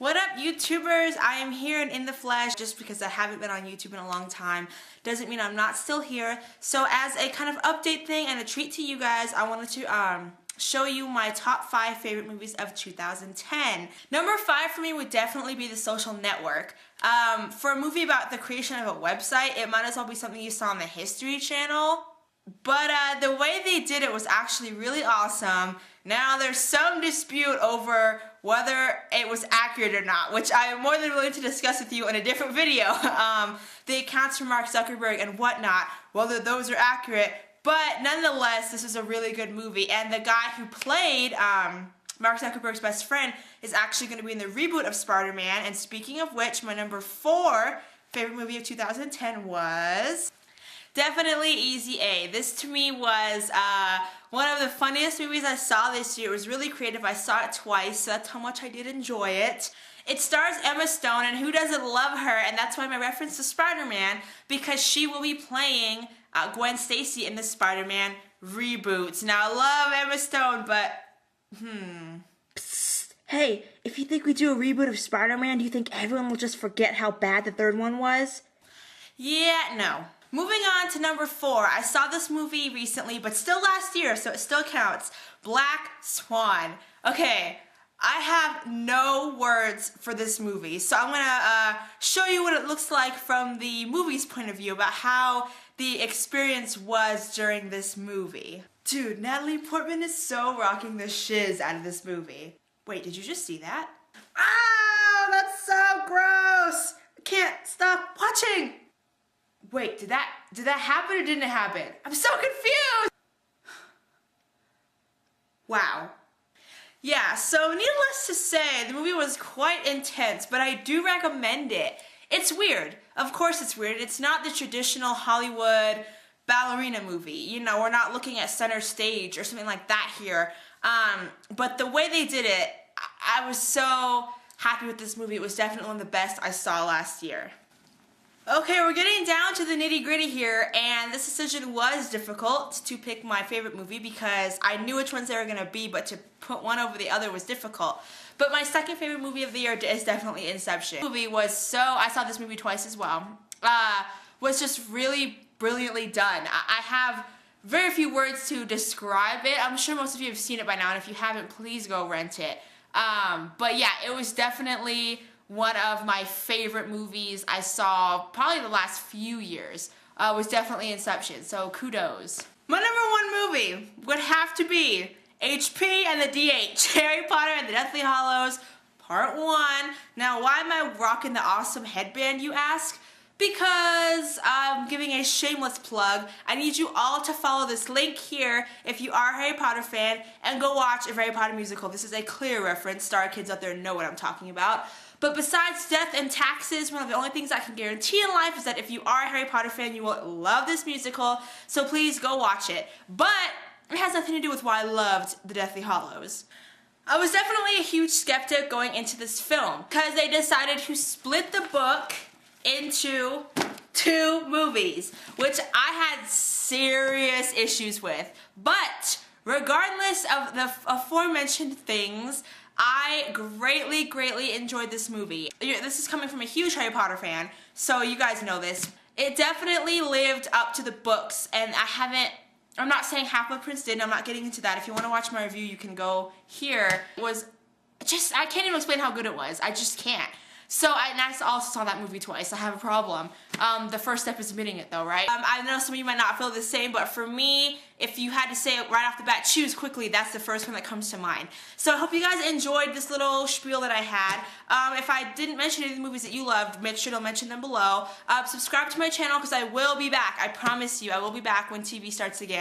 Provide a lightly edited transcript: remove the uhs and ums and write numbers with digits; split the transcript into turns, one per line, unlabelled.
What up, YouTubers? I am here and in the flesh. Just because I haven't been on YouTube in a long time doesn't mean I'm not still here. So as a kind of update thing and a treat to you guys, I wanted to show you my top 5 favorite movies of 2010. Number 5 for me would definitely be The Social Network. For a movie about the creation of a website, it might as well be something you saw on the History Channel. But the way they did it was actually really awesome. Now there's some dispute over whether it was accurate or not, which I am more than willing to discuss with you in a different video. The accounts from Mark Zuckerberg and whatnot, whether those are accurate. But nonetheless, this is a really good movie. And the guy who played Mark Zuckerberg's best friend is actually going to be in the reboot of Spider-Man. And speaking of which, my number 4 favorite movie of 2010 was definitely Easy A. This to me was one of the funniest movies I saw this year. It was really creative. I saw it twice, so that's how much I did enjoy it. It stars Emma Stone, and who doesn't love her? And that's why my reference to Spider-Man, because she will be playing Gwen Stacy in the Spider-Man reboots. Now, I love Emma Stone, but
Psst. Hey, if you think we do a reboot of Spider-Man, do you think everyone will just forget how bad the third one was?
Yeah, no. Moving on to number 4, I saw this movie recently, but still last year, so it still counts. Black Swan. Okay, I have no words for this movie, so I'm gonna show you what it looks like from the movie's point of view about how the experience was during this movie. Dude, Natalie Portman is so rocking the shiz out of this movie. Wait, did you just see that? Oh, that's so gross! I can't stop watching! Wait, did that happen or didn't it happen? I'm so confused! Wow. Yeah, so needless to say, the movie was quite intense, but I do recommend it. It's weird. Of course it's weird. It's not the traditional Hollywood ballerina movie. You know, we're not looking at Center Stage or something like that here. But the way they did it, I was so happy with this movie. It was definitely one of the best I saw last year. Okay, we're getting down to the nitty-gritty here, and this decision was difficult to pick my favorite movie because I knew which ones they were going to be, but to put one over the other was difficult. But my second favorite movie of the year is definitely Inception. The movie was so, I saw this movie twice as well, was just really brilliantly done. I have very few words to describe it. I'm sure most of you have seen it by now, and if you haven't, please go rent it. But yeah, it was definitely one of my favorite movies I saw probably the last few years. Was definitely Inception, so kudos. My number 1 movie would have to be HP and the DH, Harry Potter and the Deathly Hallows, Part 1. Now, why am I rocking the awesome headband, you ask? Because I'm giving a shameless plug. I need you all to follow this link here if you are a Harry Potter fan and go watch a Harry Potter musical. This is a clear reference. Star kids out there know what I'm talking about. But besides death and taxes, one of the only things I can guarantee in life is that if you are a Harry Potter fan, you will love this musical. So please go watch it. But it has nothing to do with why I loved The Deathly Hallows. I was definitely a huge skeptic going into this film because they decided to split the book into 2 movies, which I had serious issues with. But regardless of the aforementioned things, I greatly enjoyed this movie. This is coming from a huge Harry Potter fan, so you guys know this. It definitely lived up to the books, and I'm not saying Half-Blood Prince didn't. I'm not getting into that. If you want to watch my review, you can go here. It was just, I can't even explain how good it was. I just can't. So I also saw that movie twice. I have a problem. The first step is admitting it though, right? I know some of you might not feel the same, but for me, if you had to say it right off the bat, choose quickly, that's the first one that comes to mind. So I hope you guys enjoyed this little spiel that I had. If I didn't mention any of the movies that you loved, make sure to mention them below. Subscribe to my channel because I will be back. I promise you, I will be back when TV starts again.